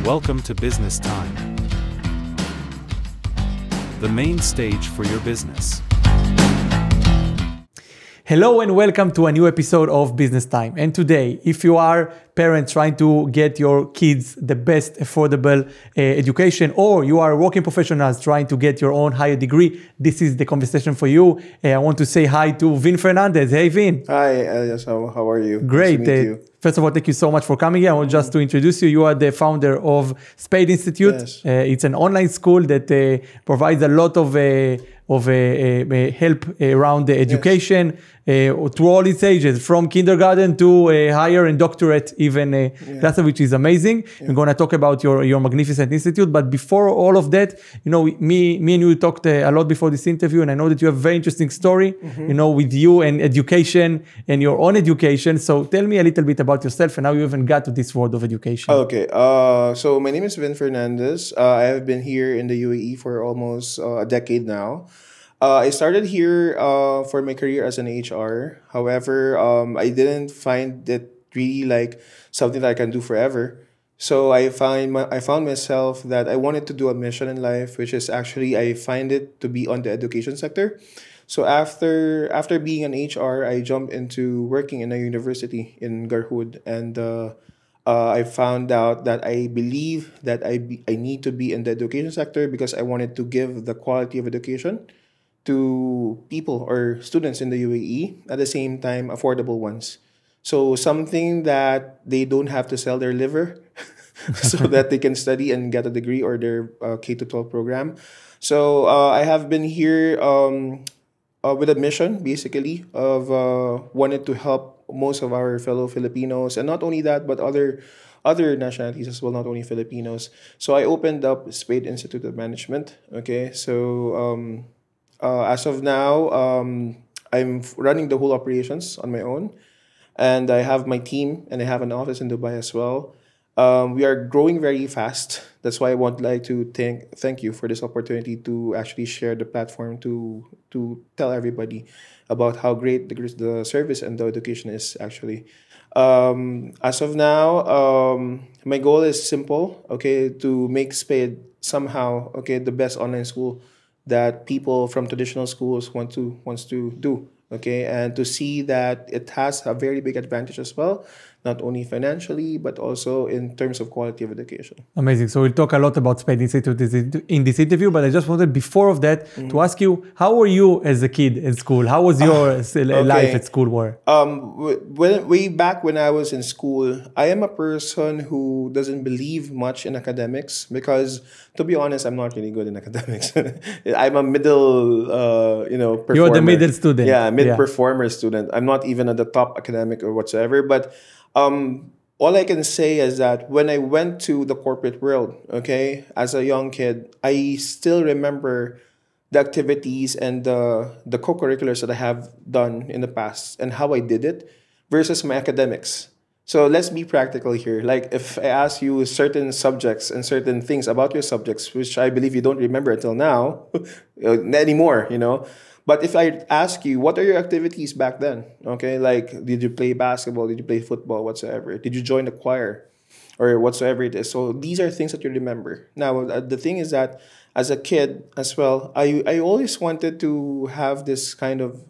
Welcome to Business Time, the main stage for your business. Hello and welcome to a new episode of Business Time. And today, if you are parents trying to get your kids the best affordable education, or you are working professionals trying to get your own higher degree, this is the conversation for you. I want to say hi to Vin Fernandez. Hey, Vin. Hi, yes, how are you? Great. Nice to meet you. First of all, thank you so much for coming here. I want just to introduce you. You are the founder of Spade Institute. Yes. It's an online school that provides a lot of help around the education through all its ages, from kindergarten to higher and doctorate, even class, which is amazing. We're going to talk about your magnificent institute. But before all of that, you know, me and you talked a lot before this interview, and I know that you have a very interesting story, you know, with you and education and your own education. So tell me a little bit about yourself and how you even got to this world of education. Okay, so my name is Vin Fernandez. I have been here in the UAE for almost a decade now. I started here for my career as an HR. However, I didn't find it really like something that I can do forever. So I found myself that I wanted to do a mission in life, which is actually I find it to be on the education sector. So after being an HR, I jumped into working in a university in Garhoud, and I found out that I believe that I need to be in the education sector because I wanted to give the quality of education to people or students in the UAE, at the same time affordable ones. So something that they don't have to sell their liver so that they can study and get a degree or their K-12 program. So I have been here with a mission, basically, of wanted to help most of our fellow Filipinos, and not only that, but other nationalities as well, not only Filipinos. So I opened up Spade Institute of Management. Okay, so as of now, I'm running the whole operations on my own, and I have my team, and I have an office in Dubai as well. We are growing very fast. That's why I would like to thank you for this opportunity to actually share the platform to tell everybody about how great the service and the education is actually. As of now, my goal is simple, okay, to make Spade somehow, okay, the best online school that people from traditional schools wants to do, okay, and to see that it has a very big advantage as well, not only financially but also in terms of quality of education. Amazing. So we'll talk a lot about Spade Institute in this interview, but I just wanted, before of that, to ask you, how were you as a kid in school? How was your life at school? Way back when I was in school, I am a person who doesn't believe much in academics because, to be honest, I'm not really good in academics. I'm a middle, performer. You're the middle student. Yeah, mid-performer student. I'm not even at the top academic or whatsoever, but all I can say is that when I went to the corporate world, okay, as a young kid, I still remember the activities and the co-curriculars that I have done in the past and how I did it versus my academics. So let's be practical here. Like if I ask you certain subjects and certain things about your subjects, which I believe you don't remember until now anymore, you know. But if I ask you, what are your activities back then? Okay, like did you play basketball? Did you play football? Whatsoever? Did you join the choir? Or whatsoever it is. So these are things that you remember. Now, the thing is that as a kid as well, I always wanted to have this kind of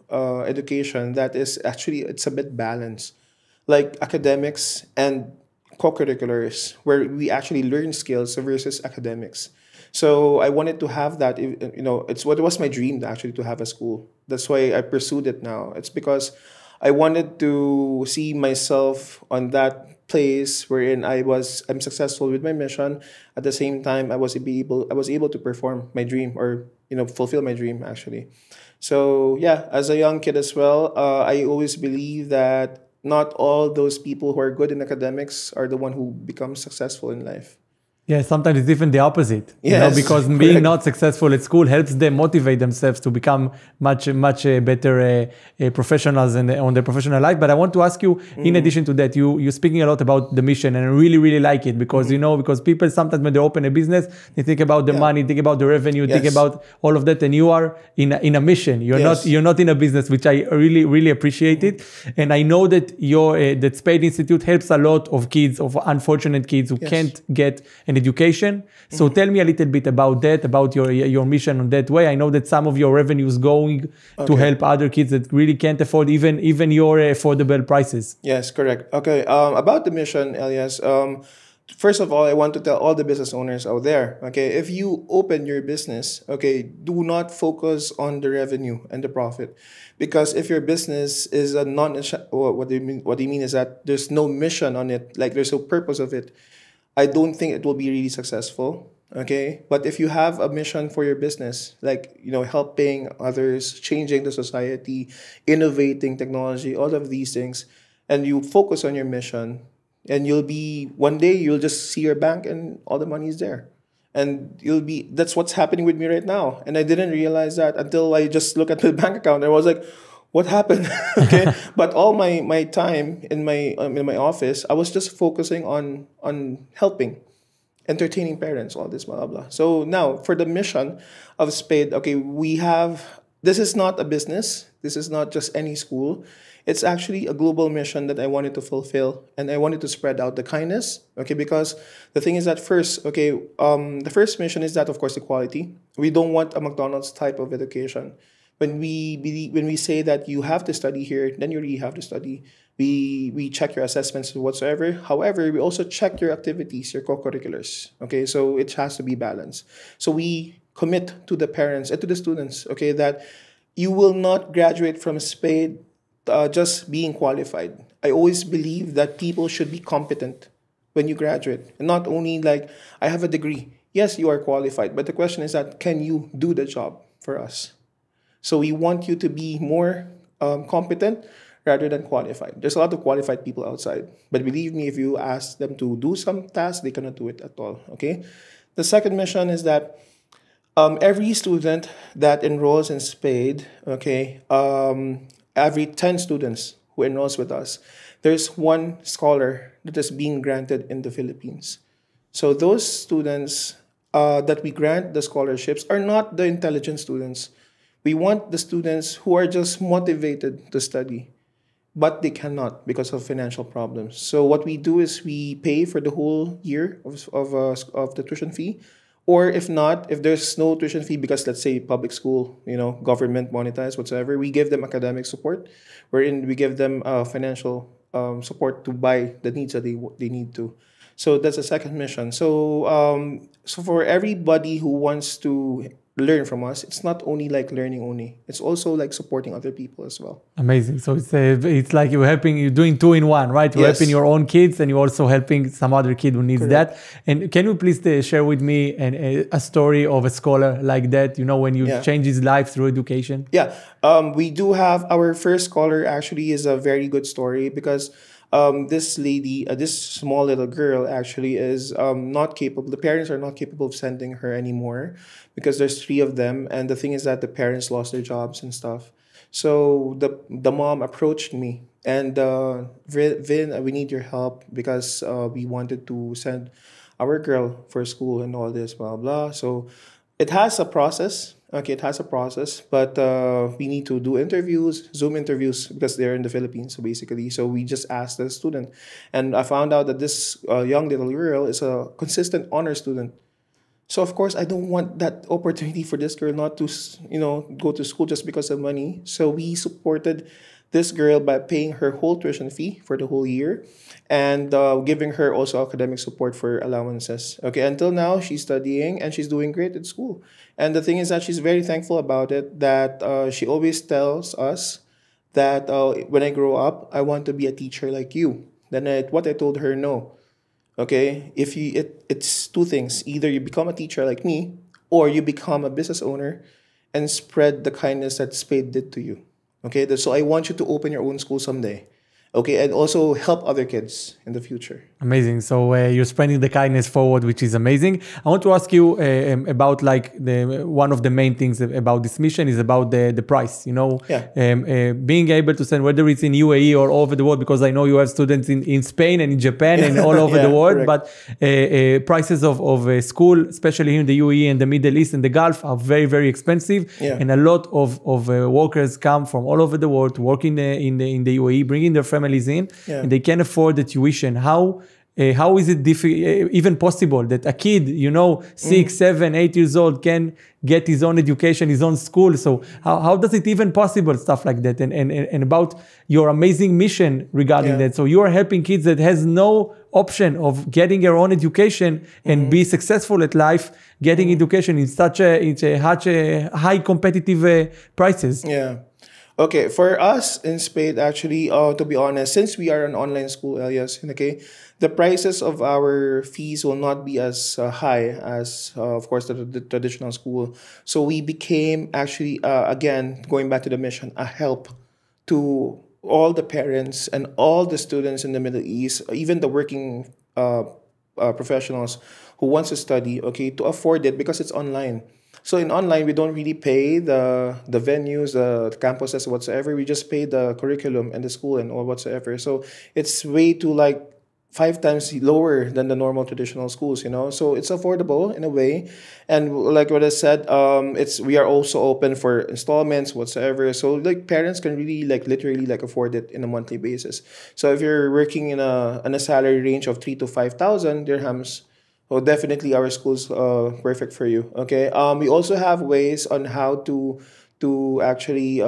education that is actually, it's a bit balanced. Like academics and co-curriculars, where we actually learn skills versus academics. So I wanted to have that, you know, it was my dream actually to have a school. That's why I pursued it now. It's because I wanted to see myself on that place wherein I'm successful with my mission. At the same time, I was able to perform my dream, or, you know, fulfill my dream actually. So yeah, as a young kid as well, I always believe that not all those people who are good in academics are the one who become successful in life. Yeah, sometimes it's even the opposite. Yes, you know, because being not successful at school helps them motivate themselves to become much better professionals on their professional life. But I want to ask you, in addition to that, you're speaking a lot about the mission, and I really, really like it because, you know, because people sometimes when they open a business, they think about the money, think about the revenue, think about all of that, and you are in a mission. You're not in a business, which I really, really appreciate it. And I know that that Spade Institute helps a lot of kids, of unfortunate kids who can't get an education. So tell me a little bit about that, about your mission on that way. I know that some of your revenue is going to help other kids that really can't afford even your affordable prices. Yes, correct. Okay. About the mission, Elias. First of all, I want to tell all the business owners out there, okay, if you open your business, okay, do not focus on the revenue and the profit. Because if your business is a what do you mean? What do you mean is that there's no mission on it, like there's no purpose of it, I don't think it will be really successful. Okay. But if you have a mission for your business, like, helping others, changing the society, innovating technology, all of these things, and you focus on your mission, and one day you'll just see your bank and all the money is there. And that's what's happening with me right now. And I didn't realize that until I just look at the bank account. I was like, what happened? Okay. But all my time in my office, I was just focusing on helping, entertaining parents, all this, blah, blah, blah. So now for the mission of Spade, okay, this is not a business. This is not just any school. It's actually a global mission that I wanted to fulfill, and I wanted to spread out the kindness, okay? Because the thing is that the first mission is that, of course, equality. We don't want a McDonald's type of education. When we say that you have to study here, then you really have to study. We check your assessments whatsoever. However, we also check your activities, your co-curriculars, okay? So it has to be balanced. So we commit to the parents and to the students, okay, that you will not graduate from Spade just being qualified. I always believe that people should be competent when you graduate. And not only like, I have a degree. Yes, you are qualified. But the question is that, can you do the job for us? So we want you to be more competent rather than qualified. There's a lot of qualified people outside. But believe me, if you ask them to do some tasks, they cannot do it at all. Okay? The second mission is that every student that enrolls in Spade, okay, every 10 students who enrolls with us, there's one scholar that is being granted in the Philippines. So those students that we grant the scholarships are not the intelligent students. We want the students who are just motivated to study, but they cannot because of financial problems. So what we do is we pay for the whole year of the tuition fee. Or if not, if there's no tuition fee because, let's say, public school, government monetized, whatsoever, we give them academic support, wherein we give them financial support to buy the needs that they need to. So that's the second mission. So for everybody who wants to learn from us, it's not only like learning only. It's also like supporting other people as well. Amazing. So it's like you're doing two in one, right? You're helping your own kids and you're also helping some other kid who needs that. And can you please share with me a story of a scholar like that, when you change his life through education? Yeah. We do have our first scholar actually is a very good story because this lady, this small little girl actually is not capable. The parents are not capable of sending her anymore because there's 3 of them. And the thing is that the parents lost their jobs and stuff. So the mom approached me and Vin, we need your help because we wanted to send our girl for school and all this, blah, blah. So it has a process. Okay, it has a process, but we need to do interviews, Zoom interviews, because they're in the Philippines, so basically. So we just asked the student. And I found out that this young little girl is a consistent honor student. So, of course, I don't want that opportunity for this girl not to, go to school just because of money. So we supported this girl by paying her whole tuition fee for the whole year and giving her also academic support for allowances. Okay, until now, she's studying and she's doing great at school. And the thing is that she's very thankful about it, that she always tells us that when I grow up, I want to be a teacher like you. Then what I told her, no. Okay, it's 2 things. Either you become a teacher like me or you become a business owner and spread the kindness that Spade did to you. Okay, so I want you to open your own school someday. Okay, and also help other kids in the future. Amazing. So you're spreading the kindness forward, which is amazing. I want to ask you about one of the main things about this mission is about the price. Being able to send, whether it's in UAE or all over the world, because I know you have students in Spain and in Japan and all over the world. Correct. But prices of school, especially here in the UAE and the Middle East and the Gulf, are very, very expensive. Yeah. And a lot of workers come from all over the world to work in the UAE, bringing their families in, and they can't afford the tuition. How how is it even possible that a kid, 6, 7, 8 years old can get his own education, his own school? So how does it even possible, stuff like that? And about your amazing mission regarding that. So you are helping kids that has no option of getting your own education and be successful at life, getting education in such a high competitive prices. Yeah. Okay, for us in Spade, actually, to be honest, since we are an online school, Elias, okay, the prices of our fees will not be as high as, of course, the traditional school. So we became actually, again, going back to the mission, a help to all the parents and all the students in the Middle East, even the working professionals who wants to study, okay, to afford it because it's online. So in online, we don't really pay the venues, the campuses, whatsoever. We just pay the curriculum and the school and all whatsoever. So it's way too like 5 times lower than the normal traditional schools, So it's affordable in a way. And like what I said, we are also open for installments, whatsoever. So like parents can really like literally like afford it in a monthly basis. So if you're working in a salary range of 3 to 5 thousand dirhams, well, definitely our school's perfect for you. Okay. We also have ways on how to actually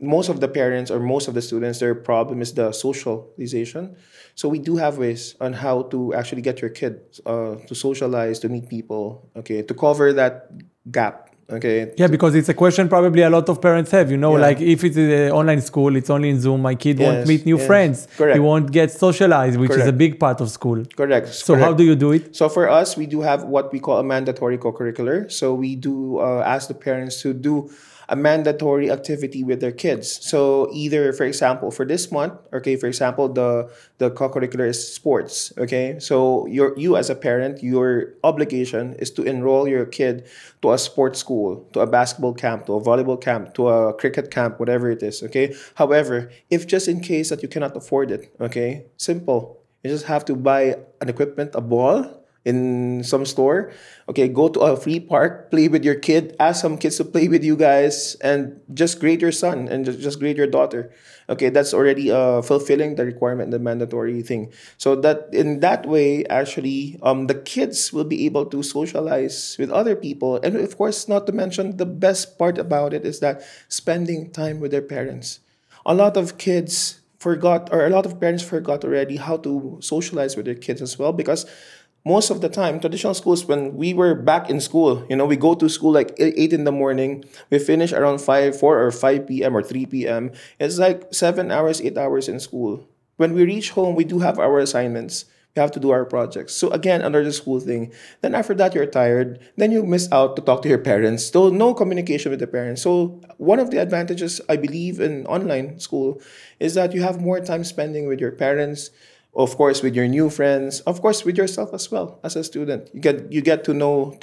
most of the parents or most of the students, their problem is the socialization. So we do have ways on how to actually get your kid to socialize, to meet people, okay, to cover that gap. Okay. Yeah, because it's a question probably a lot of parents have, like if it's an online school, it's only in Zoom, my kid won't meet new friends. Correct. He won't get socialized, which is a big part of school. Correct. So how do you do it? So for us, we do have what we call a mandatory co-curricular. So we do ask the parents to do a mandatory activity with their kids. So either, for example, for this month, okay, for example, the co-curricular is sports, okay? So you as a parent, your obligation is to enroll your kid to a sports school, to a basketball camp, to a volleyball camp, to a cricket camp, whatever it is, okay? However, if just in case that you cannot afford it, okay, simple. You just have to buy an equipment, a ball, in some store. Okay, go to a free park, play with your kid, ask some kids to play with you guys, and just grade your son and just grade your daughter. Okay, that's already fulfilling the requirement, the mandatory thing. So that in that way, actually, the kids will be able to socialize with other people. And of course, not to mention, the best part about it is that spending time with their parents. A lot of kids forgot, or a lot of parents forgot already how to socialize with their kids as well, because most of the time, traditional schools, when we were back in school, we go to school like 8 in the morning. We finish around 4 or 5 p.m. or 3 p.m. It's like 7 hours, 8 hours in school. When we reach home, we do have our assignments. We have to do our projects. So again, under the school thing. Then after that, you're tired. Then you miss out to talk to your parents. So no communication with the parents. So one of the advantages, I believe, in online school is that you have more time spending with your parents, of course, with your new friends, of course, with yourself as well as a student. You get to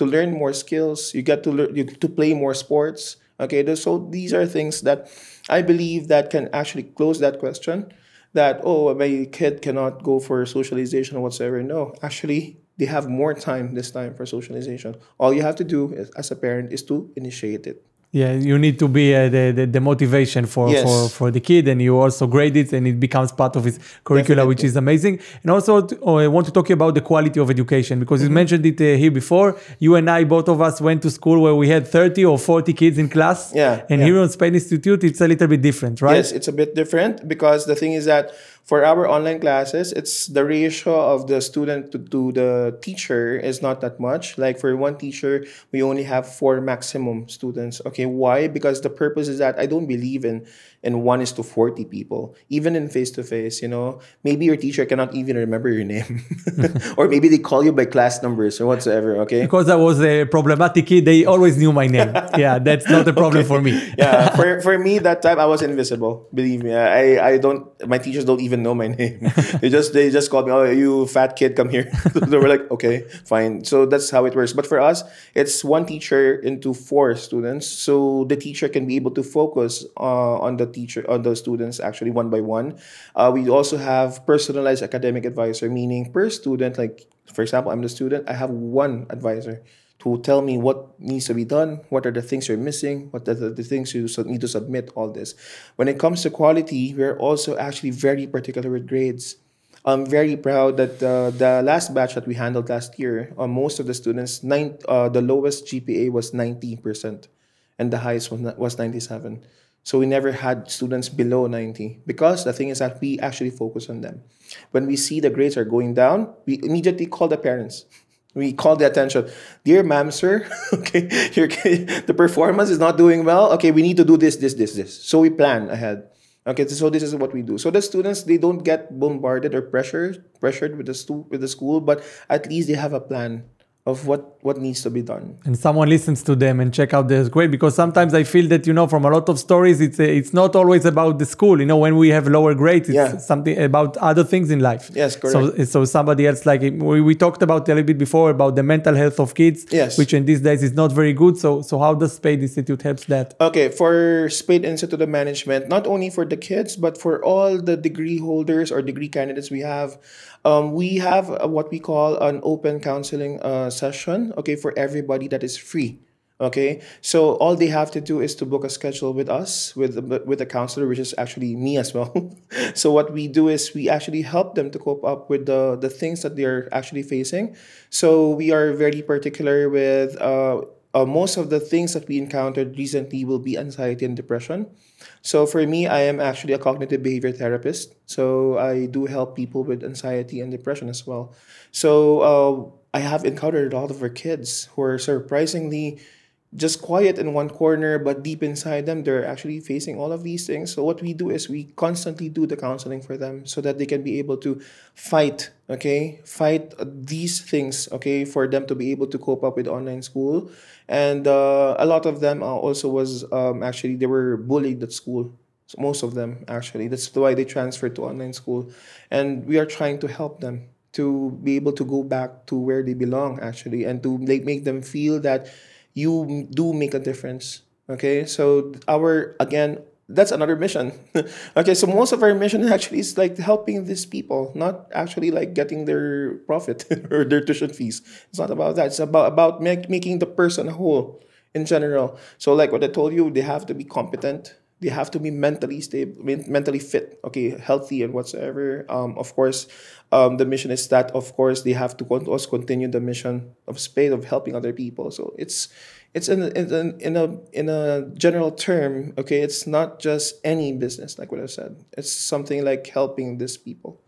learn more skills. You get to play more sports. Okay, so these are things that I believe that can actually close that question. That my kid cannot go for socialization or whatsoever. No, actually, they have more time this time for socialization. All you have to do as a parent is to initiate it. Yeah, you need to be the motivation for the kid, and you also grade it, and it becomes part of his curricula, which is amazing. And also, I want to talk about the quality of education, because you mentioned it here before. You and I, both of us, went to school where we had 30 or 40 kids in class. And here on Spade Institute, it's a little bit different, right? Yes, it's a bit different, because the thing is that for our online classes, it's the ratio of the student to the teacher is not that much. Like for one teacher, we only have 4 maximum students. Okay, why? Because the purpose is that I don't believe in 1:40 people, even in face-to-face, maybe your teacher cannot even remember your name. Or maybe they call you by class numbers or whatsoever, okay? Because I was a problematic kid, they always knew my name. Yeah, that's not a problem for me. Yeah, for me, that time I was invisible. Believe me, my teachers don't even know my name. they just called me, "Oh, you fat kid, come here." They were like, "Okay, fine." So that's how it works. But for us, it's one teacher into 4 students, so the teacher can be able to focus on the students actually one by one. We also have personalized academic advisor, meaning per student. Like for example, I'm the student. I have one advisor to tell me what needs to be done, what are the things you're missing, what are the things you need to submit, all this. When it comes to quality, we're also actually very particular with grades. I'm very proud that the last batch that we handled last year, most of the students, the lowest GPA was 90%, and the highest was 97. So we never had students below 90, because the thing is that we actually focus on them. When we see the grades are going down, we immediately call the parents. We call the attention. Dear ma'am, sir, okay, the performance is not doing well. Okay, we need to do this, this, this, this. So we plan ahead. Okay, so this is what we do. So the students, they don't get bombarded or pressured with the school, but at least they have a plan of what needs to be done. And someone listens to them and check out their grade, because sometimes I feel that, from a lot of stories, it's not always about the school. When we have lower grades, it's something about other things in life. Yes, correct. So somebody else, like we talked about a little bit before about the mental health of kids, yes, which in these days is not very good. So how does Spade Institute helps that? Okay, for Spade Institute of Management, not only for the kids, but for all the degree holders or degree candidates we have what we call an open counseling session, okay, for everybody, that is free. Okay, so all they have to do is to book a schedule with us, with a counselor, which is actually me as well. So what we do is we actually help them to cope up with the things that they're actually facing. So we are very particular with most of the things that we encountered recently will be anxiety and depression. So for me, I am actually a cognitive behavior therapist. So I do help people with anxiety and depression as well. So I have encountered a lot of our kids who are surprisingly just quiet in one corner, but deep inside them, they're actually facing all of these things. So what we do is we constantly do the counseling for them so that they can be able to fight these things, okay, for them to be able to cope up with online school. And a lot of them also was actually, they were bullied at school. So most of them, actually. That's why they transferred to online school. And we are trying to help them to be able to go back to where they belong, actually, and to make them feel that you do make a difference. Okay, so that's another mission. Okay, so most of our mission actually is like helping these people, not actually like getting their profit or their tuition fees. It's not about that. It's about making the person whole in general. So like what I told you, they have to be competent. They have to be mentally stable, mentally fit, okay, healthy and whatsoever. Of course, the mission is that, of course, they have to also continue the mission of Spade of helping other people. So it's in a general term, okay. It's not just any business, like what I said. It's something like helping these people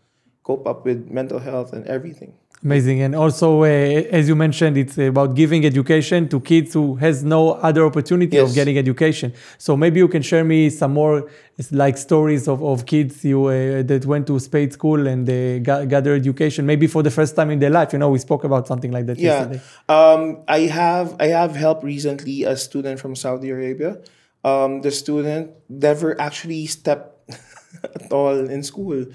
cope up with mental health and everything. Amazing. And also, as you mentioned, it's about giving education to kids who has no other opportunity of getting education. So maybe you can share me some more like stories of kids that went to Spade School and got their education, maybe for the first time in their life. We spoke about something like that yesterday. I have helped recently a student from Saudi Arabia. The student never actually stepped at all in school.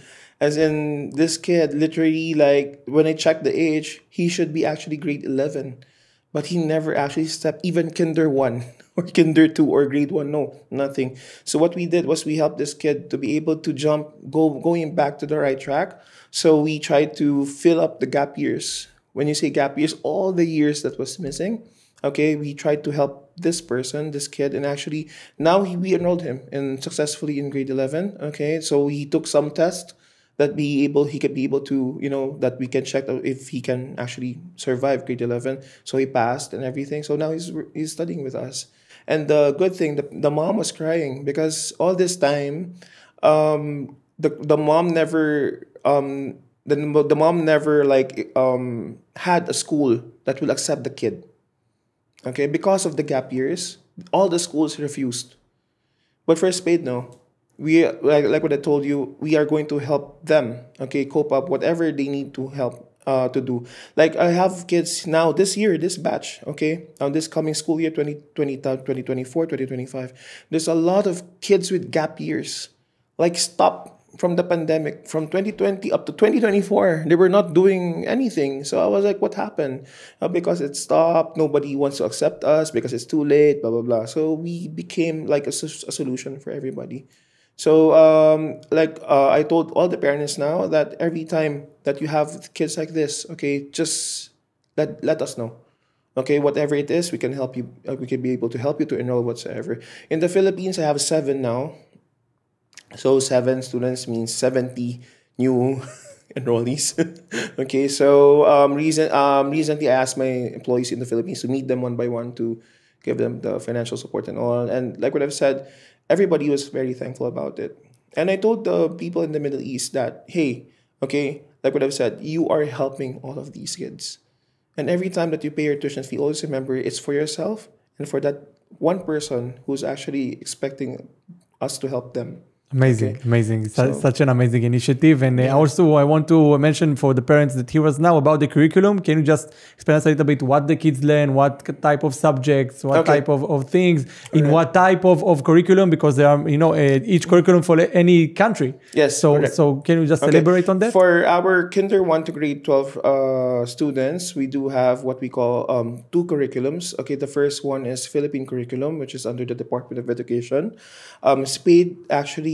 As in, this kid, literally, like, when I checked the age, he should be actually grade 11. But he never actually stepped even kinder 1 or kinder 2 or grade 1. No, nothing. So what we did was we helped this kid to be able to going back to the right track. So we tried to fill up the gap years. When you say gap years, all the years that was missing. Okay, we tried to help this kid, and actually now we enrolled him successfully in grade 11. Okay, so he took some tests that he could be able to, that we can check out if he can actually survive grade 11. So he passed and everything. So now he's studying with us. And the good thing, the mom was crying because all this time, the mom never the mom never had a school that will accept the kid. Okay, because of the gap years, all the schools refused. But for Spade, no. We like what I told you, we are going to help them, okay, cope up whatever they need to help to do. Like I have kids now this year, this batch, okay, this coming school year 2024, 2025. There's a lot of kids with gap years, like stop from the pandemic from 2020 up to 2024. They were not doing anything. So I was like, what happened? Because it stopped. Nobody wants to accept us because it's too late, blah, blah, blah. So we became like a solution for everybody. So, I told all the parents now that every time that you have kids like this, okay, just let us know. Okay, whatever it is, we can help you. We can be able to help you to enroll whatsoever. In the Philippines, I have 7 now. So 7 students means 70 new enrollees. Okay, recently I asked my employees in the Philippines to meet them one by one to give them the financial support and all. And like what I've said, everybody was very thankful about it. And I told the people in the Middle East that, hey, okay, like what I've said, you are helping all of these kids. And every time that you pay your tuition fee, always remember it's for yourself and for that one person who's actually expecting us to help them. Amazing, Okay. amazing. So- Such an amazing initiative. And also, I want to mention for the parents that hear us now about the curriculum. Can you just explain us a little bit what the kids learn, what type of subjects, what Okay. type of things, in what type of curriculum? Because there are, each curriculum for any country. Yes, So, correct. so can you just Okay. elaborate on that? For our kinder 1 to grade 12 students, we do have what we call two curriculums. Okay, the first one is Philippine curriculum, which is under the Department of Education. Spade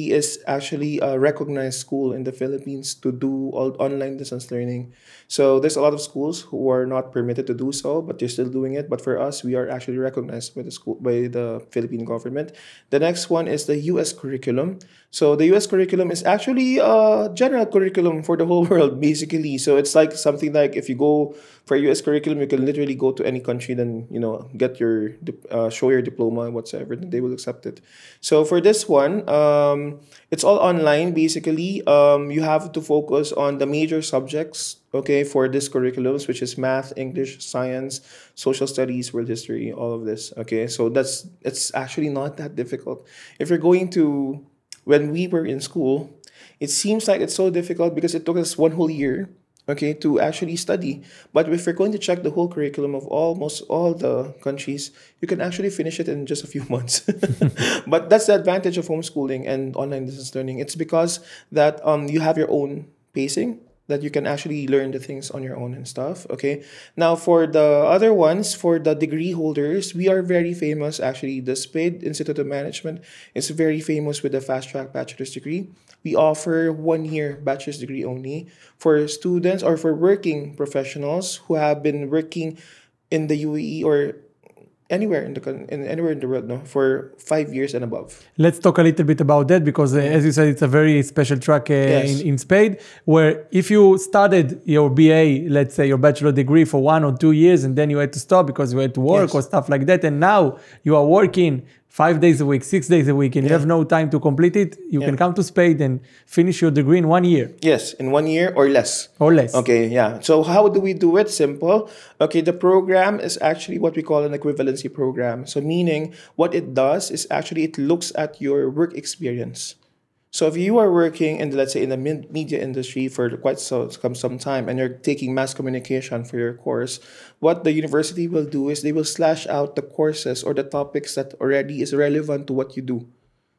is actually a recognized school in the Philippines to do all online distance learning. So there's a lot of schools who are not permitted to do so, but they're still doing it. But for us, we are actually recognized by the Philippine government. The next one is the U.S. curriculum. So the U.S. curriculum is actually a general curriculum for the whole world, basically. So it's like something like if you go for a U.S. curriculum, you can literally go to any country, then get your show your diploma and whatsoever, then they will accept it. So for this one, it's all online basically. You have to focus on the major subjects, okay, for this curriculums, which is math, English, science, social studies, world history, all of this. Okay, so it's actually not that difficult. If you're going to, when we were in school, it seems like it's so difficult because it took us one whole year, okay, to actually study. But if you're going to check the whole curriculum of almost all the countries, you can actually finish it in just a few months. But that's the advantage of homeschooling and online distance learning. It's because that you have your own pacing, that you can actually learn the things on your own and stuff. Okay. Now for the other ones, for the degree holders, we are very famous. Actually, the Spade Institute of Management is very famous with the fast track bachelor's degree. We offer 1 year bachelor's degree only for students or for working professionals who have been working in the UAE or anywhere anywhere in the world, no, for 5 years and above. Let's talk a little bit about that because, as you said, it's a very special track Yes. in Spade, where if you started your BA, let's say your bachelor degree for 1 or 2 years, and then you had to stop because you had to work Yes. or stuff like that, and now you are working 5 days a week, 6 days a week, and you have no time to complete it, you can come to Spade and finish your degree in 1 year Yes, in 1 year or less. or less. Okay, yeah. So how do we do it? Simple. Okay, the program is actually what we call an equivalency program. So meaning what it does is actually it looks at your work experience. So if you are working in, let's say, in the media industry for quite some time and you're taking mass communication for your course, what the university will do is they will slash out the courses or the topics that already is relevant to what you do.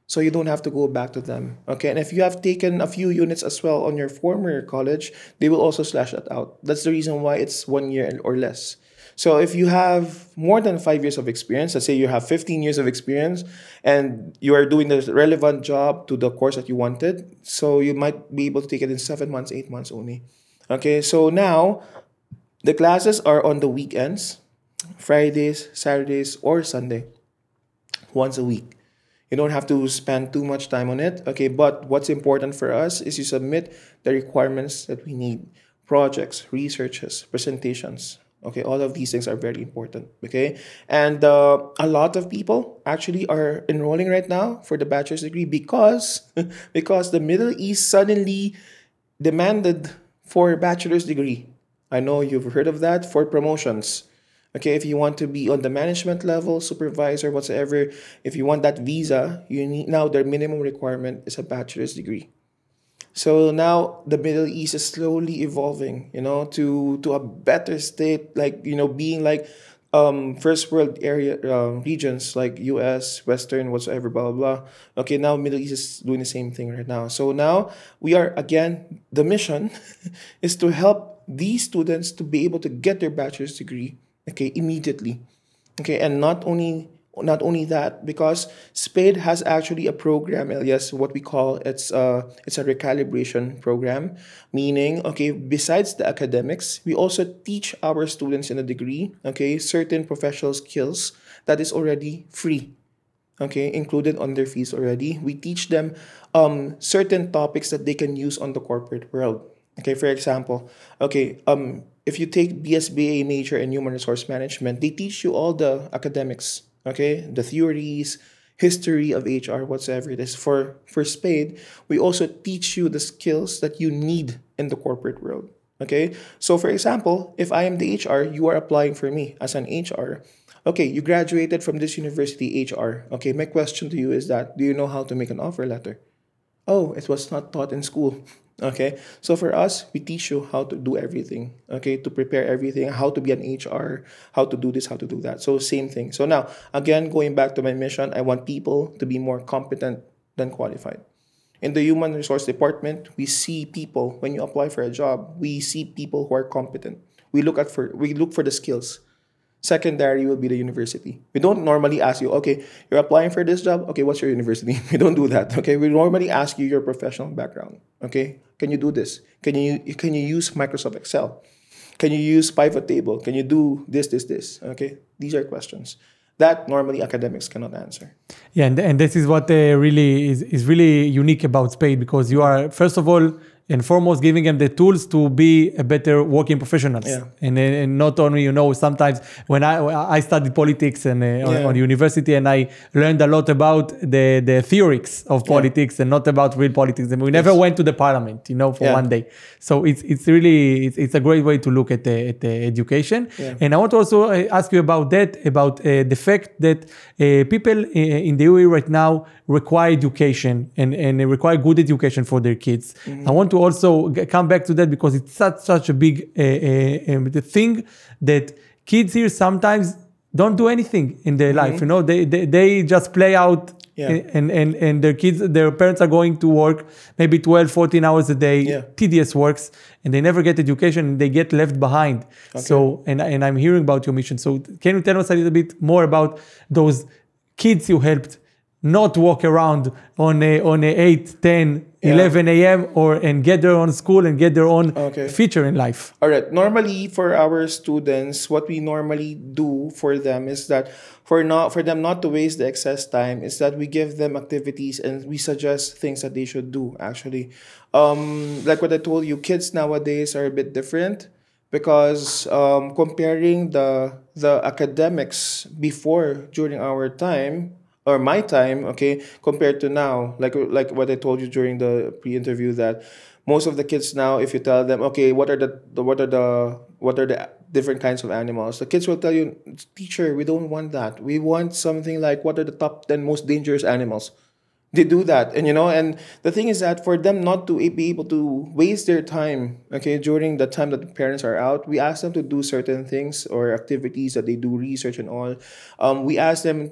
So you don't have to go back to them. Okay, and if you have taken a few units as well on your former college, they will also slash that out. That's the reason why it's 1 year or less. So if you have more than 5 years of experience, let's say you have 15 years of experience and you are doing the relevant job to the course that you wanted, so you might be able to take it in 7 months, 8 months only. Okay, so now the classes are on the weekends, Fridays, Saturdays, or Sunday, once a week. You don't have to spend too much time on it. Okay, but what's important for us is you submit the requirements that we need. Projects, researches, presentations. Okay, all of these things are very important. Okay, and a lot of people actually are enrolling right now for the bachelor's degree because because the Middle East suddenly demanded for a bachelor's degree. I know you've heard of that, for promotions. Okay, if you want to be on the management level, supervisor, whatsoever, if you want that visa, you need now their minimum requirement is a bachelor's degree. So now the Middle East is slowly evolving, to a better state, like being like first world area regions like US, Western, whatsoever, blah blah blah. Okay, now Middle East is doing the same thing right now. So now we are again, the mission is to help these students to be able to get their bachelor's degree, okay, immediately. Okay, and not only that, because Spade has actually a program, Elias, what we call it's a recalibration program, meaning, okay, besides the academics, we also teach our students in a degree, okay, certain professional skills that is already free, okay, included on their fees already. We teach them certain topics that they can use on the corporate world. Okay, for example, okay, if you take BSBA major in human resource management, they teach you all the academics, okay, the theories, history of HR, whatsoever it is. For Spade, we also teach you the skills that you need in the corporate world. Okay, so for example, if I am the HR, you are applying for me as an HR. Okay, you graduated from this university HR. Okay, my question to you is that do you know how to make an offer letter? Oh, it was not taught in school. Okay. So for us, we teach you how to do everything. Okay. To prepare everything, how to be an HR, how to do this, how to do that. So same thing. So now, again, going back to my mission, I want people to be more competent than qualified. In the human resource department, we see people when you apply for a job, we see people who are competent. We look for the skills. Secondary will be the university. We don't normally ask you, okay, you're applying for this job. Okay, what's your university? We don't do that. Okay, we normally ask you your professional background. Okay, can you do this? Can you use Microsoft Excel? Can you use pivot table? Can you do this? Okay, these are questions that normally academics cannot answer. Yeah, and this is what really is really unique about Spade, because you are, first of all and foremost, giving them the tools to be a better working professionals. Yeah. And not only, sometimes when I studied politics and on university, and I learned a lot about the theories of politics and not about real politics. And we never went to the parliament, for one day. So it's really, it's a great way to look at the education. Yeah. And I want to also ask you about that, about the fact that people in the UAE right now require education and require good education for their kids. Mm-hmm. I want to also come back to that because it's such a big thing that kids here sometimes don't do anything in their life. They just play out. And their parents are going to work maybe 12, 14 hours a day, tedious works, and they never get education and they get left behind. Okay. So, and I'm hearing about your mission. So can you tell us a little bit more about those kids you helped not walk around on a 8, 10, 11 a.m. and get their own school and get their own feature in life? All right. Normally, for our students, what we normally do for them is that for them not to waste the excess time is that we give them activities and we suggest things that they should do, actually. Like what I told you, kids nowadays are a bit different because comparing the academics during our time, or my time, okay, compared to now, like what I told you during the pre-interview, that most of the kids now, if you tell them, okay, what are the different kinds of animals, the kids will tell you, teacher, we don't want that. We want something like, what are the top 10 most dangerous animals? They do that, and the thing is that for them not to be able to waste their time, okay, during the time that the parents are out, we ask them to do certain things or activities that they do research and all. We ask them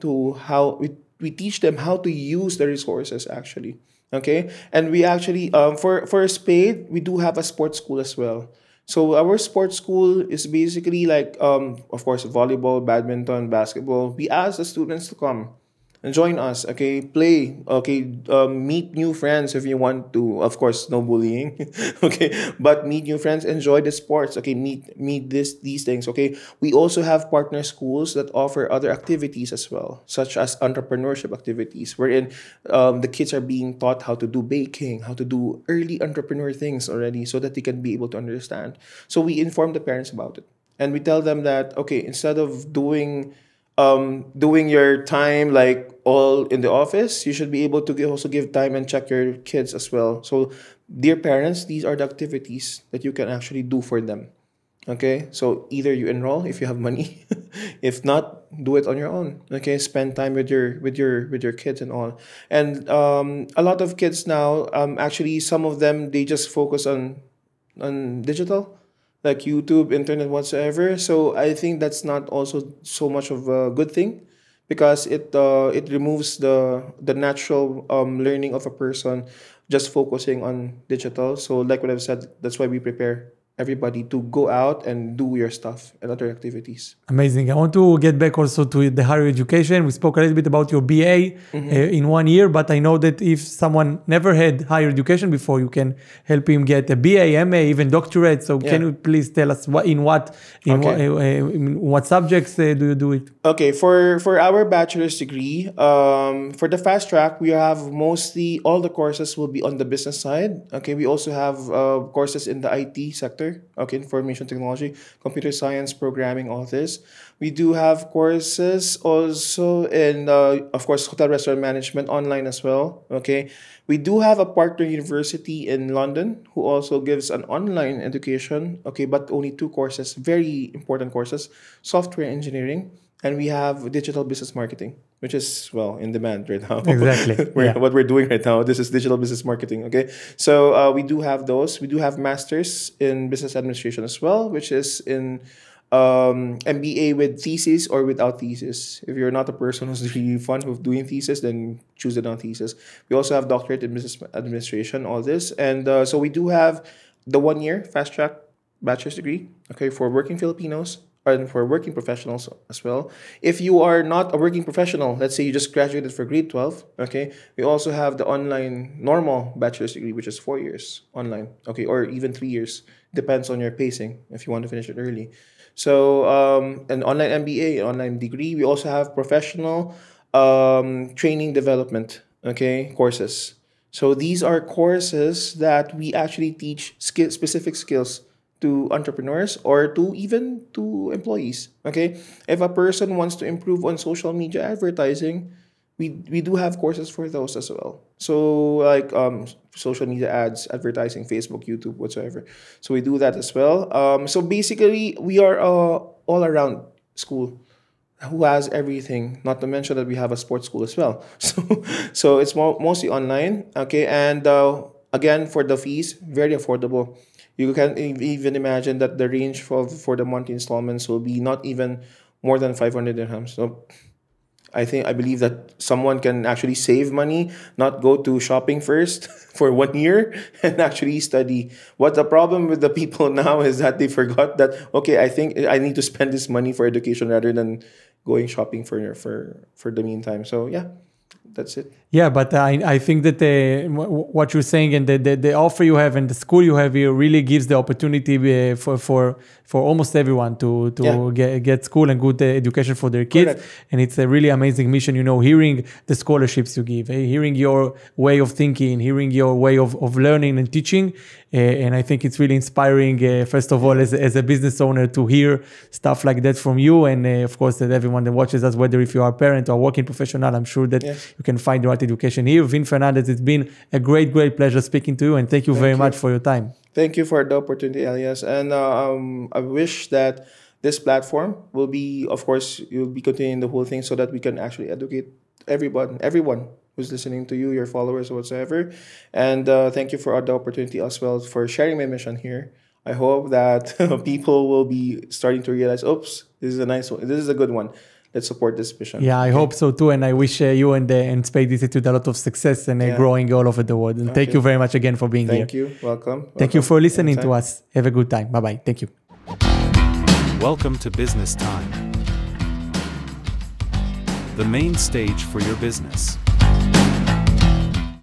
we teach them how to use the resources, actually. Okay. And we actually, for Spade, we do have a sports school as well. So our sports school is basically like, of course, volleyball, badminton, basketball. We ask the students to come and join us, okay, play, okay, meet new friends if you want to, of course, no bullying, okay, but meet new friends, enjoy the sports, okay, meet these things, okay. We also have partner schools that offer other activities as well, such as entrepreneurship activities, wherein the kids are being taught how to do baking, how to do early entrepreneur things already, so that they can be able to understand. So we inform the parents about it, and we tell them that, okay, instead of doing your time like all in the office, you should be able to also give time and check your kids as well. So, dear parents, these are the activities that you can actually do for them. Okay, so either you enroll if you have money, if not, do it on your own. Okay, spend time with your kids and all. And a lot of kids now, actually, some of them they just focus on digital, like YouTube, internet, whatsoever. So I think that's not also so much of a good thing, because it removes the natural learning of a person just focusing on digital. So like what I've said, that's why we prepare everybody to go out and do your stuff and other activities. Amazing. I want to get back also to the higher education. We spoke a little bit about your BA in 1 year, but I know that if someone never had higher education before, you can help him get a BA, MA, even doctorate. So can you please tell us in what subjects do you do it? Okay, for our bachelor's degree, for the fast track, we have mostly all the courses will be on the business side. Okay, we also have courses in the IT sector. Okay, information technology, computer science, programming, all this. We do have courses also in, of course, hotel restaurant management online as well. Okay, we do have a partner university in London who also gives an online education. Okay, but only 2 courses, very important courses: software engineering, and we have digital business marketing, which is, well, in demand right now. Exactly. What we're doing right now, this is digital business marketing. Okay, so we do have those. We do have masters in business administration as well, which is in MBA with thesis or without thesis. If you're not a person who's really fond of doing thesis, then choose it on thesis. We also have doctorate in business administration, all this. And so we do have the 1 year fast track bachelor's degree, okay, for working Filipinos and for working professionals as well. If you are not a working professional, let's say you just graduated for grade 12, okay, we also have the online normal bachelor's degree, which is 4 years online, okay, or even 3 years. Depends on your pacing if you want to finish it early. So an online MBA, online degree. We also have professional training development, okay, courses. So these are courses that we actually teach specific skills to entrepreneurs or to even to employees. Okay, if a person wants to improve on social media advertising, we do have courses for those as well. So like social media ads, advertising, Facebook, YouTube, whatsoever. So we do that as well. So basically, we are all around school who has everything. Not to mention that we have a sports school as well. So it's mostly online. Okay, and again, for the fees, very affordable. You can even imagine that the range for the monthly installments will be not even more than 500 dirhams. So I believe that someone can actually save money, not go to shopping first for 1 year and actually study. What the problem with the people now is that they forgot that, okay, I think I need to spend this money for education rather than going shopping for the meantime. So yeah, that's it. Yeah, but I think that what you're saying and the offer you have and the school you have here really gives the opportunity for almost everyone to get school and good education for their kids. Correct. And it's a really amazing mission, hearing the scholarships you give, hearing your way of thinking, hearing your way of learning and teaching. And I think it's really inspiring, first of all, as a business owner, to hear stuff like that from you. And of course, that everyone that watches us, whether if you are a parent or a working professional, I'm sure that you can find the right education here. Vin Fernandez, it's been a great pleasure speaking to you. And thank you very much for your time. Thank you for the opportunity, Elias. And I wish that this platform will be, of course, you'll be continuing the whole thing so that we can actually educate everyone who's listening to you, your followers, or whatsoever. And thank you for the opportunity as well for sharing my mission here. I hope that people will be starting to realize, oops, this is a nice one. This is a good one. Let's support this mission. Yeah, I hope so too. And I wish you and Spade Institute a lot of success and growing all over the world. And thank you very much again for being here. Thank you. Welcome. Thank you for listening to us. Have a good time. Bye-bye. Thank you. Welcome to Business Time, the main stage for your business.